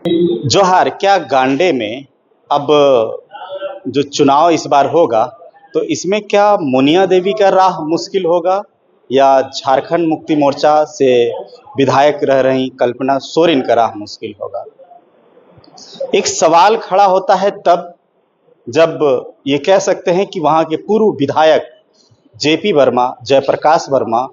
जोहार, क्या गांडे में अब जो चुनाव इस बार होगा तो इसमें क्या मुनिया देवी का राह मुश्किल होगा या झारखंड मुक्ति मोर्चा से विधायक रह रही कल्पना सोरेन का राह मुश्किल होगा? एक सवाल खड़ा होता है तब जब ये कह सकते हैं कि वहां के पूर्व विधायक जेपी वर्मा, जयप्रकाश वर्मा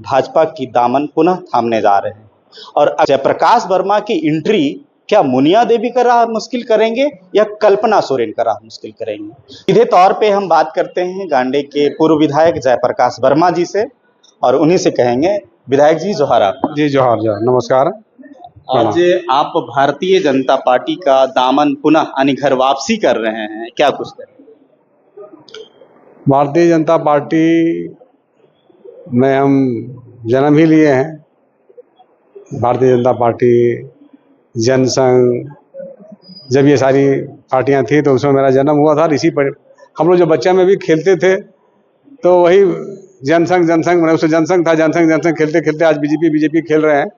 भाजपा की दामन पुनः थामने जा रहे हैं और जयप्रकाश वर्मा की एंट्री क्या मुनिया देवी का राह मुश्किल करेंगे या कल्पना सोरेन का राह मुश्किल करेंगे? सीधे तौर पे हम बात करते हैं गांडे के पूर्व विधायक जयप्रकाश वर्मा जी से और उन्हीं से कहेंगे। विधायक जी जोहार। आप जी जोहार जोहार, नमस्कार। आज आप भारतीय जनता पार्टी का दामन पुनः यानी घर वापसी कर रहे हैं, क्या कुछ करें? भारतीय जनता पार्टी में हम जन्म ही लिए हैं। भारतीय जनता पार्टी, जनसंघ, जब ये सारी पार्टियां थी तो उसमें मेरा जन्म हुआ था। इसी पर हम लोग जो बच्चे में भी खेलते थे तो वही जनसंघ जनसंघ मैंने उससे जनसंघ था, जनसंघ खेलते खेलते आज बीजेपी खेल रहे हैं।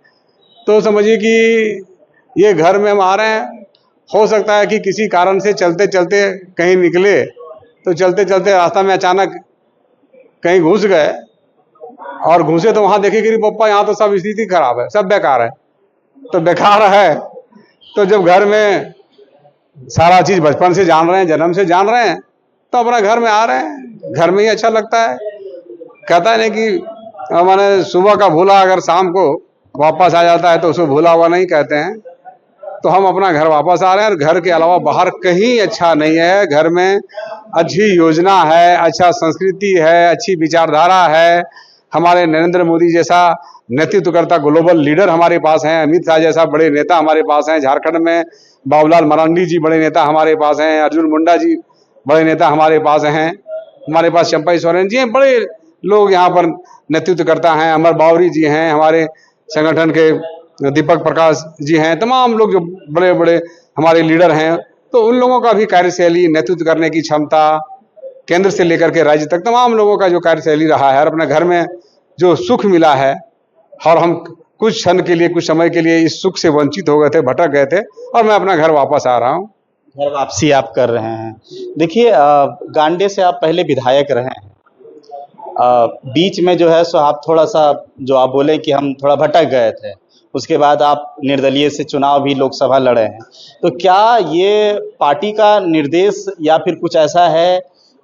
तो समझिए कि ये घर में हम आ रहे हैं। हो सकता है कि किसी कारण से चलते चलते कहीं निकले तो चलते चलते रास्ता में अचानक कहीं घुस गए और घुसे तो वहां देखे कि पप्पा यहाँ तो सब स्थिति खराब है, सब बेकार है। तो बेकार है तो जब घर में सारा चीज बचपन से जान रहे हैं, जन्म से जान रहे हैं, तो अपना घर में आ रहे हैं। घर में ही अच्छा लगता है। कहता है नहीं कि मैंने सुबह का भूला अगर शाम को वापस आ जाता है तो उसको भूला हुआ नहीं कहते हैं। तो हम अपना घर वापस आ रहे हैं और घर के अलावा बाहर कहीं अच्छा नहीं है। घर में अच्छी योजना है, अच्छा संस्कृति है, अच्छी विचारधारा है। हमारे नरेंद्र मोदी जैसा नेतृत्व करता ग्लोबल लीडर हमारे पास हैं, अमित शाह जैसा बड़े नेता हमारे पास हैं, झारखंड में बाबूलाल मरांडी जी बड़े नेता हमारे पास हैं, अर्जुन मुंडा जी बड़े नेता हमारे पास हैं, हमारे पास चंपई सोरेन जी हैं, बड़े लोग यहाँ पर नेतृत्व करता है। अमर बावरी जी हैं, हमारे संगठन के दीपक प्रकाश जी हैं, तमाम लोग जो बड़े बड़े हमारे लीडर हैं। तो उन लोगों का भी कार्यशैली, नेतृत्व करने की क्षमता, केंद्र से लेकर के राज्य तक तमाम लोगों का जो कार्यशैली रहा है और अपने घर में जो सुख मिला है, और हम कुछ क्षण के लिए, कुछ समय के लिए इस सुख से वंचित हो गए थे, भटक गए थे, और मैं अपना घर वापस आ रहा हूँ। घर वापसी आप कर रहे हैं। देखिए, गांडे से आप पहले विधायक रहे हैं। बीच में जो है सो आप थोड़ा सा जो आप बोले कि हम थोड़ा भटक गए थे, उसके बाद आप निर्दलीय से चुनाव भी लोकसभा लड़े हैं। तो क्या ये पार्टी का निर्देश या फिर कुछ ऐसा है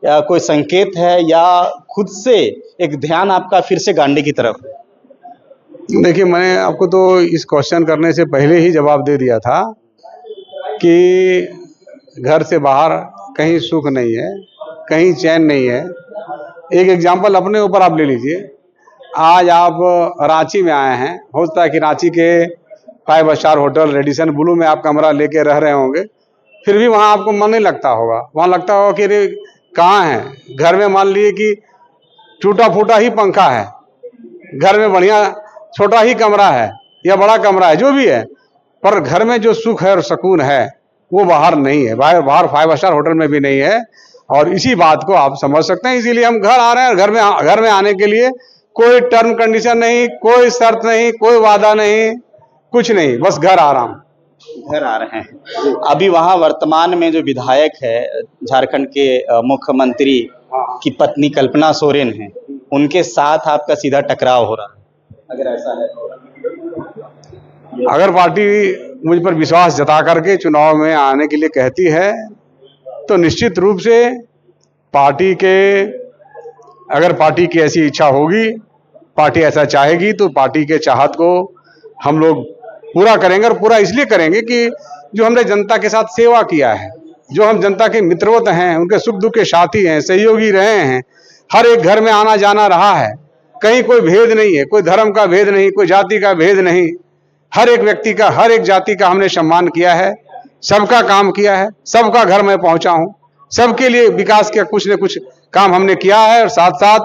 या कोई संकेत है या खुद से एक ध्यान आपका फिर से गांडे की तरफ है? देखिए, मैंने आपको तो इस क्वेश्चन करने से पहले ही जवाब दे दिया था कि घर से बाहर कहीं सुख नहीं है, कहीं चैन नहीं है। एक एग्जाम्पल अपने ऊपर आप ले लीजिए। आज आप रांची में आए हैं, हो सकता है कि रांची के 5 स्टार होटल रेडिसन ब्लू में आप कमरा लेके रह रहे होंगे, फिर भी वहाँ आपको मन नहीं लगता होगा। वहाँ लगता होगा कि अरे कहाँ है। घर में मान लीजिए कि टूटा फूटा ही पंखा है, घर में बढ़िया छोटा ही कमरा है या बड़ा कमरा है, जो भी है, पर घर में जो सुख है और सुकून है वो बाहर नहीं है। बाहर 5 स्टार होटल में भी नहीं है। और इसी बात को आप समझ सकते हैं। इसीलिए हम घर आ रहे हैं। और घर में आने के लिए कोई टर्म कंडीशन नहीं, कोई शर्त नहीं, कोई वादा नहीं, कुछ नहीं, बस घर आ रहा हूं। घर आ रहे हैं। अभी वहाँ वर्तमान में जो विधायक है, झारखंड के मुख्यमंत्री की पत्नी कल्पना सोरेन है, उनके साथ आपका सीधा टकराव हो रहा है। अगर ऐसा है, अगर पार्टी मुझ पर विश्वास जता करके चुनाव में आने के लिए कहती है तो निश्चित रूप से अगर पार्टी की ऐसी इच्छा होगी, पार्टी ऐसा चाहेगी, तो पार्टी के चाहत को हम लोग पूरा करेंगे। और पूरा इसलिए करेंगे कि जो हमने जनता के साथ सेवा किया है, जो हम जनता के मित्रवत हैं, उनके सुख दुख के साथी हैं, सहयोगी रहे हैं, हर एक घर में आना जाना रहा है, कहीं कोई भेद नहीं है, कोई धर्म का भेद नहीं, कोई जाति का भेद नहीं, हर एक व्यक्ति का, हर एक जाति का हमने सम्मान किया है, सबका काम किया है, सबका घर में पहुंचा हूं, सबके लिए विकास के कुछ न कुछ काम हमने किया है। और साथ साथ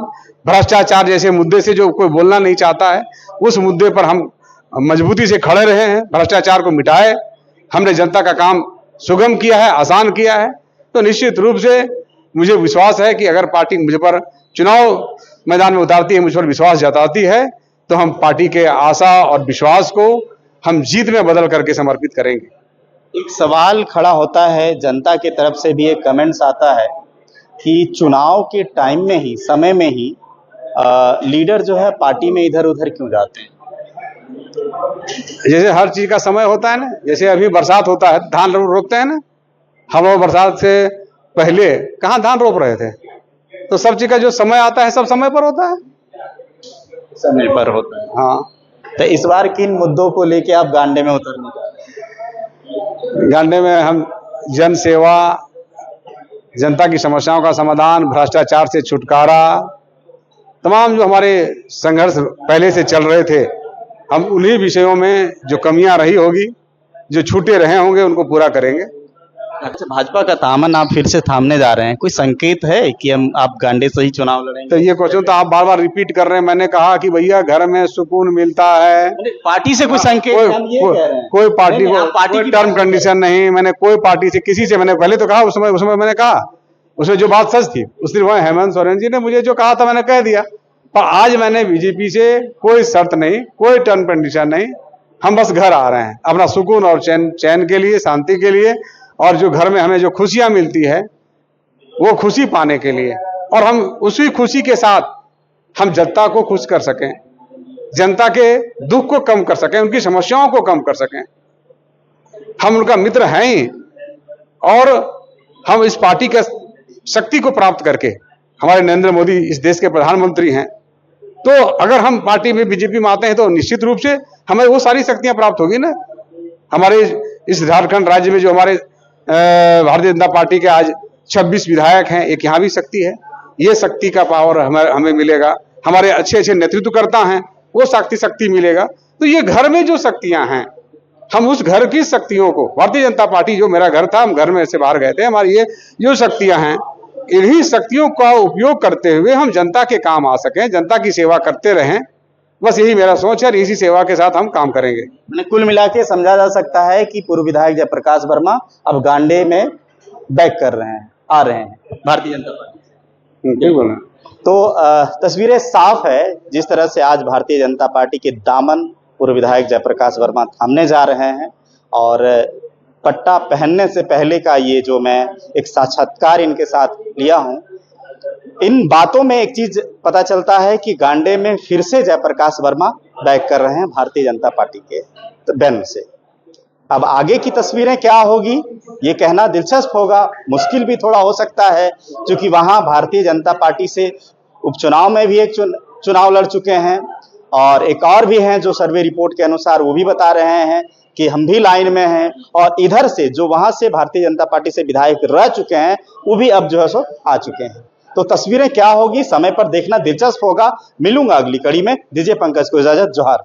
भ्रष्टाचार जैसे मुद्दे से जो कोई बोलना नहीं चाहता है, उस मुद्दे पर हम मजबूती से खड़े रहे हैं, भ्रष्टाचार को मिटाए, हमने जनता का काम सुगम किया है, आसान किया है। तो निश्चित रूप से मुझे विश्वास है कि अगर पार्टी मुझ पर चुनाव मैदान में उतारती है, मुझ पर विश्वास जताती है, तो हम पार्टी के आशा और विश्वास को हम जीत में बदल करके समर्पित करेंगे। एक सवाल खड़ा होता है, जनता की तरफ से भी एक कमेंट्स आता है कि चुनाव के टाइम में ही, समय में ही लीडर जो है पार्टी में इधर उधर क्यों जाते हैं। जैसे हर चीज का समय होता है ना, जैसे अभी बरसात होता है, धान रोपते हैं ना, हम लोग बरसात से पहले कहाँ धान रोप रहे थे। तो सब चीज का जो समय आता है सब समय पर होता है, समय पर होता है। हाँ। तो इस बार किन मुद्दों को लेके आप गांडे में उतरने जा रहे हैं। गांडे में हम जन सेवा, जनता की समस्याओं का समाधान, भ्रष्टाचार से छुटकारा, तमाम जो हमारे संघर्ष पहले से चल रहे थे, हम उन्हीं विषयों में जो कमियां रही होगी, जो छूटे रहे होंगे, उनको पूरा करेंगे। अच्छा, भाजपा का दामन आप फिर से थामने जा रहे हैं, कोई संकेत है कि आप गांडे से ही चुनाव लड़ेंगे। तो ये क्वेश्चन तो आप बार बार रिपीट कर रहे हैं। मैंने कहा कि भैया घर में सुकून मिलता है, पार्टी से कोई संकेत कोई पार्टी को कोई टर्म कंडीशन नहीं। मैंने कोई पार्टी से किसी से, मैंने पहले तो कहा, उस समय मैंने कहा, उसमें जो बात सच थी उस दिन वह हेमंत सोरेन जी ने मुझे जो कहा था मैंने कह दिया। पर आज मैंने बीजेपी से कोई शर्त नहीं, कोई टर्म कंडीशन नहीं, हम बस घर आ रहे हैं अपना सुकून और चैन के लिए, शांति के लिए, और जो घर में हमें जो खुशियां मिलती है वो खुशी पाने के लिए, और हम उसी खुशी के साथ हम जनता को खुश कर सकें, जनता के दुख को कम कर सकें, उनकी समस्याओं को कम कर सकें। हम उनका मित्र हैं ही, और हम इस पार्टी के शक्ति को प्राप्त करके, हमारे नरेंद्र मोदी इस देश के प्रधानमंत्री हैं, तो अगर हम पार्टी में बीजेपी में आते हैं तो निश्चित रूप से हमें वो सारी शक्तियां प्राप्त होगी ना। हमारे इस झारखंड राज्य में जो हमारे भारतीय जनता पार्टी के आज 26 विधायक हैं, एक यहाँ भी शक्ति है, ये शक्ति का पावर हमें मिलेगा। हमारे अच्छे अच्छे नेतृत्वकर्ता हैं, वो शक्ति मिलेगा। तो ये घर में जो शक्तियां हैं, हम उस घर की शक्तियों को, भारतीय जनता पार्टी जो मेरा घर था, हम घर में से बाहर गए थे, हमारी ये जो शक्तियां हैं, इन्हीं शक्तियों का उपयोग करते हुए हम जनता के काम आ सकें, जनता की सेवा करते रहें, बस यही मेरा सोच है, और इसी सेवा के साथ हम काम करेंगे। मैंने कुल मिला के समझा जा सकता है कि पूर्व विधायक जयप्रकाश वर्मा अब गांडे में बैक कर रहे हैं, आ रहे हैं भारतीय जनता पार्टी। बिल्कुल। तो तस्वीरें साफ है, जिस तरह से आज भारतीय जनता पार्टी के दामन पूर्व विधायक जयप्रकाश वर्मा थामने जा रहे हैं, और पट्टा पहनने से पहले का ये जो मैं एक साक्षात्कार इनके साथ लिया हूं, इन बातों में एक चीज पता चलता है कि गांडे में फिर से जयप्रकाश वर्मा बैक कर रहे हैं भारतीय जनता पार्टी के बैनर से। अब आगे की तस्वीरें क्या होगी ये कहना दिलचस्प होगा, मुश्किल भी थोड़ा हो सकता है, क्योंकि वहां भारतीय जनता पार्टी से उपचुनाव में भी एक चुनाव लड़ चुके हैं, और एक और भी हैं जो सर्वे रिपोर्ट के अनुसार वो भी बता रहे हैं कि हम भी लाइन में हैं, और इधर से जो वहां से भारतीय जनता पार्टी से विधायक रह चुके हैं वो भी अब जो है सो आ चुके हैं। तो तस्वीरें क्या होगी समय पर देखना दिलचस्प होगा। मिलूंगा अगली कड़ी में, दीजिए पंकज को इजाजत, जोहार।